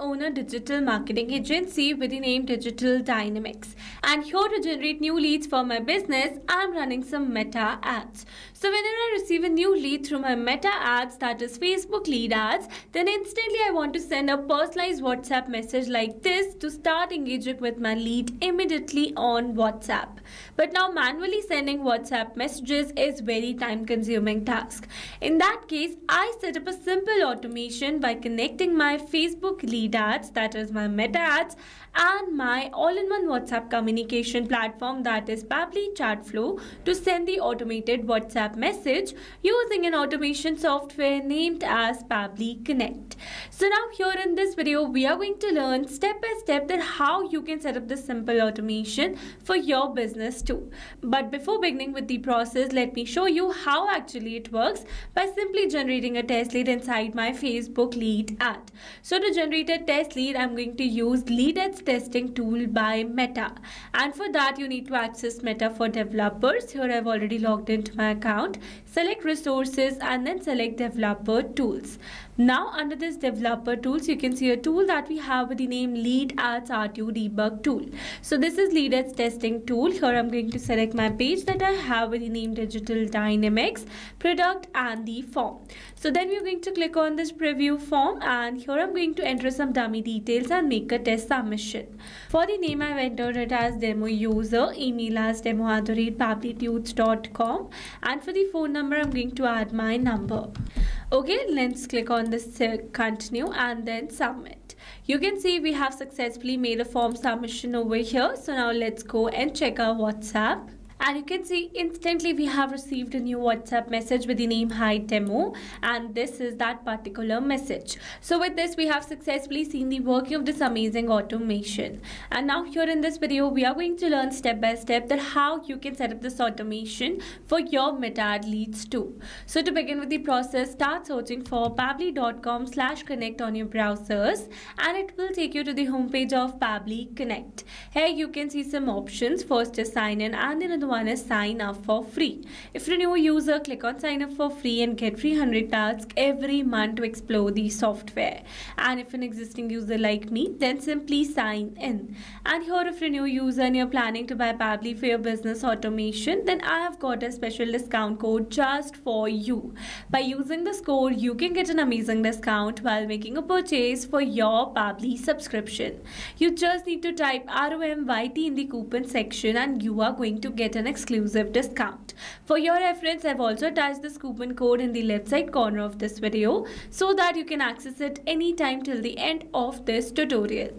own a digital marketing agency with the name Digital Dynamics. And here to generate new leads for my business, I'm running some meta ads. So whenever I receive a new lead through my meta ads, that is Facebook lead ads, then instantly I want to send a personalized WhatsApp message like this to start engaging with my lead immediately on WhatsApp. But now manually sending WhatsApp messages is very time consuming task. In that case, I set up a simple automation by connecting my Facebook lead ads, that is my meta ads, and my all-in-one WhatsApp communication platform, that is Pabbly Chatflow, to send the automated WhatsApp message using an automation software named as Pabbly Connect. So now here in this video, we are going to learn step by step that how you can set up this simple automation for your business too. But before beginning with the process, let me show you how actually it works by simply generating a test lead inside my Facebook lead ad. So to generate a test lead, I'm going to use lead ads testing tool by Meta, and for that you need to access Meta for developers. Here I've already logged into my account. Select resources and then select developer tools. Now under this developer tools, you can see a tool that we have with the name lead ads R2 debug tool. So this is lead ads testing tool. Here I'm going to select my page that I have with the name Digital Dynamics product and the form. So then we're going to click on this preview form, and here I'm going to enter some dummy details and make a test submission. For the name, I've entered it as demo user, email as demo@pabblytunes.com, and for the phone number, I'm going to add my number. Okay, let's click on this continue and then submit. You can see we have successfully made a form submission over here. So now let's go and check our WhatsApp. And you can see instantly we have received a new WhatsApp message with the name Hi Demo, and this is that particular message. So with this, we have successfully seen the working of this amazing automation. And now here in this video, we are going to learn step by step that how you can set up this automation for your meta ad leads too. So to begin with the process, start searching for pabbly.com/connect on your browsers, and it will take you to the homepage of Pabbly Connect. Here you can see some options. First is sign in, and then another one is sign up for free. If you're a new user, click on sign up for free and get 300 tasks every month to explore the software. And if an existing user like me, then simply sign in. And here if you're a new user and you're planning to buy Pabbly for your business automation, then I have got a special discount code just for you. By using this code, you can get an amazing discount while making a purchase for your Pabbly subscription. You just need to type ROMYT in the coupon section and you are going to get an exclusive discount. For your reference, I've also attached this coupon code in the left side corner of this video so that you can access it anytime till the end of this tutorial.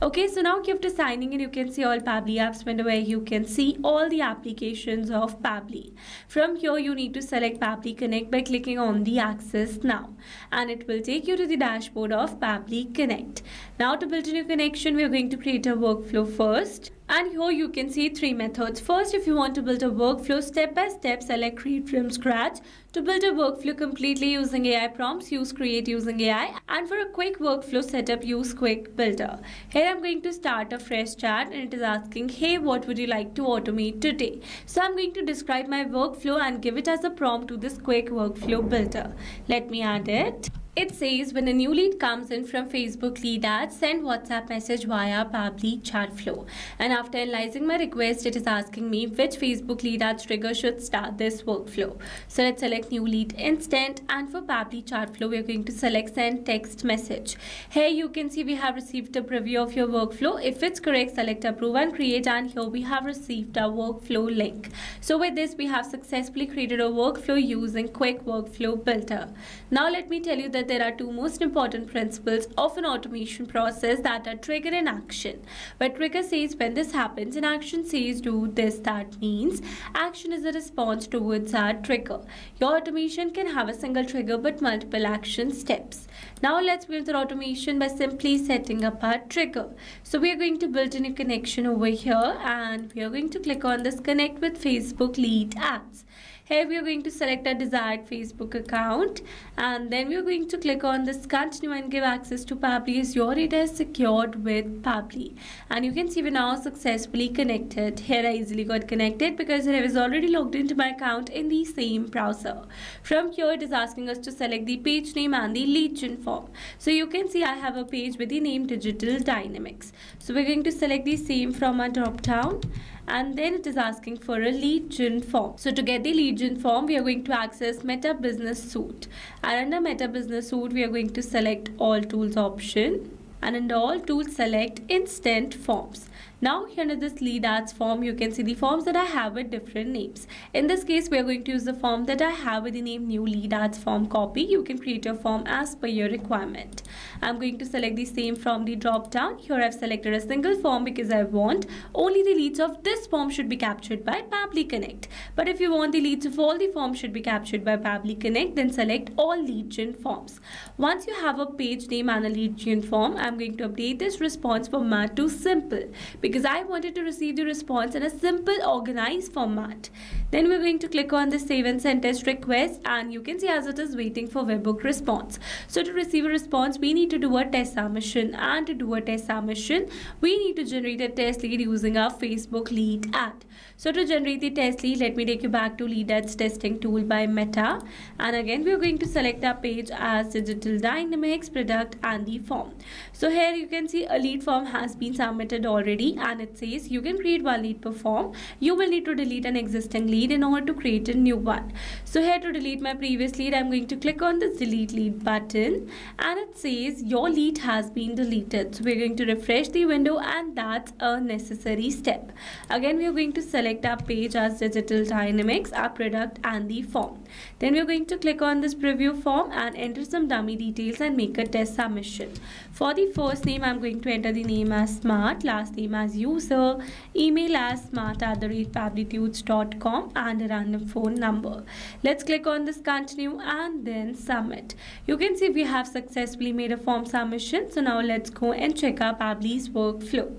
Okay, so now after signing in, you can see all Pabbly apps window where you can see all the applications of Pabbly. From here, you need to select Pabbly Connect by clicking on the access now, and it will take you to the dashboard of Pabbly Connect. Now to build a new connection, we are going to create a workflow first. And here you can see three methods. First, if you want to build a workflow step by step, select create from scratch. To build a workflow completely using AI prompts, use create using AI. And for a quick workflow setup, use quick builder. Here I'm going to start a fresh chat and it is asking, hey, what would you like to automate today? So I'm going to describe my workflow and give it as a prompt to this quick workflow builder. Let me add it. It says when a new lead comes in from Facebook lead ads, send WhatsApp message via Pabbly Chatflow. And after analyzing my request, it is asking me which Facebook lead ads trigger should start this workflow. So let's select new lead instant, and for Pabbly Chatflow, we are going to select send text message. Here you can see we have received a preview of your workflow. If it's correct, select approve and create, and here we have received a workflow link. So with this, we have successfully created a workflow using quick workflow builder. Now let me tell you that there are two most important principles of an automation process, that are trigger and action. Where trigger says when this happens and action says do this, that means action is a response towards our trigger. Your automation can have a single trigger but multiple action steps. Now let's build the automation by simply setting up our trigger. So we are going to build a new connection over here, and we are going to click on this connect with Facebook lead ads. Here we are going to select our desired Facebook account, and then we are going to click on this continue and give access to Pabbly as your data is secured with Pabbly. And you can see we're now successfully connected. Here I easily got connected because I was already logged into my account in the same browser. From here it is asking us to select the page name and the lead gen form. So you can see I have a page with the name Digital Dynamics. So we're going to select the same from our drop down, and then it is asking for a lead gen form. So to get the lead gen form, we are going to access Meta Business Suite, and under Meta Business Suite we are going to select all tools option, and under all tools select instant forms. Now here under this lead ads form, you can see the forms that I have with different names. In this case, we are going to use the form that I have with the name new lead ads form copy. You can create your form as per your requirement. I'm going to select the same from the drop down. Here I've selected a single form because I want only the leads of this form should be captured by Pabbly Connect. But if you want the leads of all the forms should be captured by Pabbly Connect, then select all lead gen forms. Once you have a page name and a lead gen form, I'm going to update this response format to simple, because I wanted to receive the response in a simple organized format. Then we're going to click on the save and send test request, and you can see as it is waiting for webhook response. So to receive a response, we need to do a test submission, and to do a test submission, we need to generate a test lead using our Facebook lead ad. So to generate the test lead, let me take you back to lead ads testing tool by Meta, and again we are going to select our page as Digital Dynamics, product and the form. So here you can see a lead form has been submitted already, and it says you can create one lead per form. You will need to delete an existing lead in order to create a new one. So here to delete my previous lead, I'm going to click on this delete lead button, and it says your lead has been deleted. So we're going to refresh the window, and that's a necessary step. Again we are going to select our page as Digital Dynamics, our product and the form. Then we're going to click on this preview form and enter some dummy details and make a test submission. For the first name, I'm going to enter the name as Smart, last name as User, email as smart@pabblytudes.com, and a random phone number. Let's click on this continue and then submit. You can see we have successfully made a form submission. So now let's go and check our Pabbly's workflow.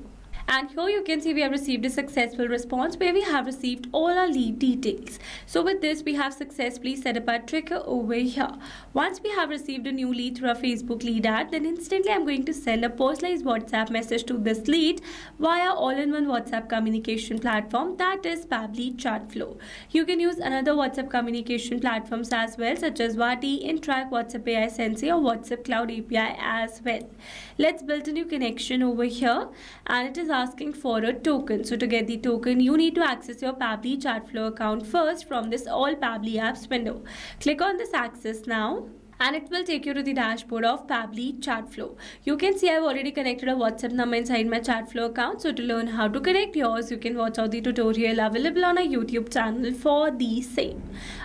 And here you can see we have received a successful response where we have received all our lead details. So with this, we have successfully set up our tracker over here. Once we have received a new lead through our Facebook lead ad, then instantly I'm going to send a personalized WhatsApp message to this lead via all-in-one WhatsApp communication platform, that is Pabbly Chatflow. You can use another WhatsApp communication platforms as well, such as Vati, Interact, WhatsApp AI Sensei, or WhatsApp Cloud API as well. Let's build a new connection over here, and it is asking for a token. So to get the token, you need to access your Pabbly Chatflow account first from this All Pabbly Apps window. Click on this access now, and it will take you to the dashboard of Pabbly Chatflow. You can see I've already connected a WhatsApp number inside my Chatflow account. So to learn how to connect yours, you can watch out the tutorial available on our YouTube channel for the same.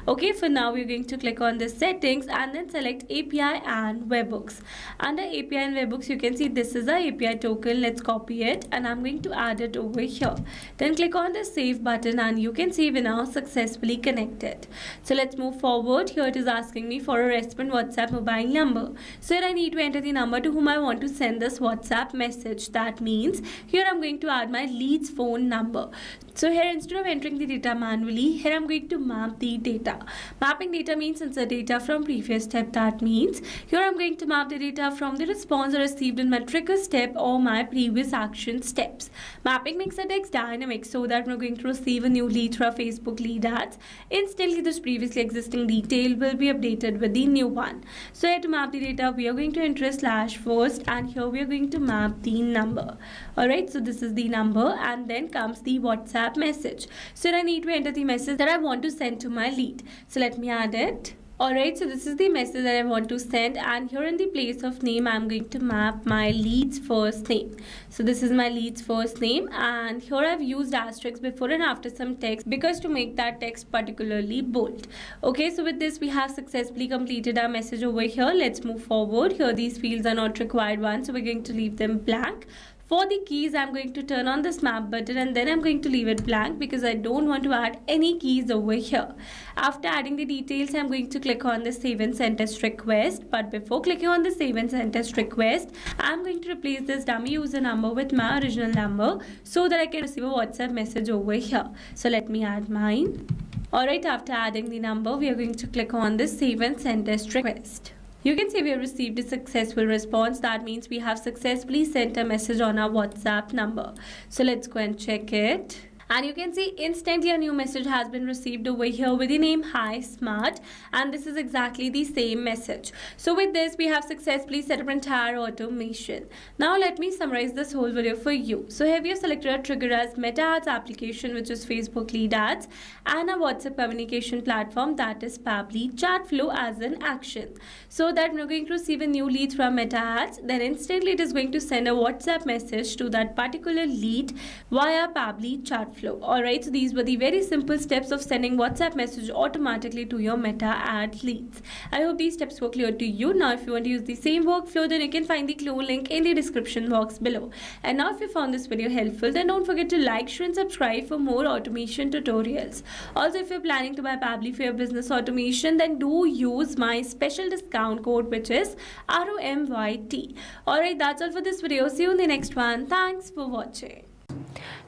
Okay, for now we're going to click on the settings and then select API and webhooks. Under API and webhooks, you can see this is our API token. Let's copy it, and I'm going to add it over here. Then click on the save button, and you can see we're now successfully connected. So let's move forward. Here it is asking me for a respond WhatsApp mobile number. So here I need to enter the number to whom I want to send this WhatsApp message. That means here I'm going to add my lead's phone number. So here instead of entering the data manually, here I'm going to map the data. Mapping data means insert data from previous step. That means here I'm going to map the data from the response I received in my trigger step or my previous action steps. Mapping makes the text dynamic so that we're going to receive a new lead through our Facebook lead ads. Instantly this previously existing detail will be updated with the new one. So here to map the data, we are going to enter slash first, and here we are going to map the number. Alright, so this is the number, and then comes the WhatsApp message. So I need to enter the message that I want to send to my lead. So let me add it. Alright, so this is the message that I want to send, and here in the place of name I'm going to map my lead's first name. So this is my lead's first name, and here I've used asterisks before and after some text because to make that text particularly bold. Okay, so with this we have successfully completed our message over here. Let's move forward. Here these fields are not required ones, so we're going to leave them blank. For the keys, I'm going to turn on the map button, and then I'm going to leave it blank because I don't want to add any keys over here. After adding the details, I'm going to click on the save and send test request. But before clicking on the save and send test request, I'm going to replace this dummy user number with my original number so that I can receive a WhatsApp message over here. So let me add mine. Alright, after adding the number, we are going to click on this save and send test request. You can see we have received a successful response. That means we have successfully sent a message on our WhatsApp number. So let's go and check it. And you can see instantly a new message has been received over here with the name Hi Smart, and this is exactly the same message. So with this, we have successfully set up entire automation. Now let me summarize this whole video for you. So here we have selected a trigger as Meta Ads application, which is Facebook lead ads, and a WhatsApp communication platform, that is Pabbly chat flow as an action. So that we're going to receive a new lead from Meta Ads, then instantly it is going to send a WhatsApp message to that particular lead via Pabbly chat flow. Alright, so these were the very simple steps of sending WhatsApp message automatically to your Meta Ad leads. I hope these steps were clear to you. Now if you want to use the same workflow, then you can find the clue link in the description box below. And now if you found this video helpful, then don't forget to like, share and subscribe for more automation tutorials. Also, if you're planning to buy Pabbly for your business automation, then do use my special discount code, which is ROMYT. Alright, that's all for this video. See you in the next one. Thanks for watching.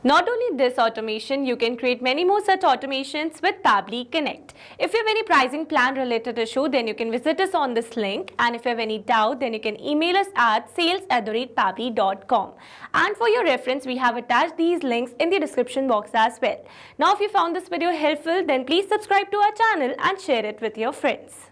Not only this automation, you can create many more such automations with Pabbly Connect. If you have any pricing plan related issue, then you can visit us on this link. And if you have any doubt, then you can email us at sales@pabbly.com. And for your reference, we have attached these links in the description box as well. Now, if you found this video helpful, then please subscribe to our channel and share it with your friends.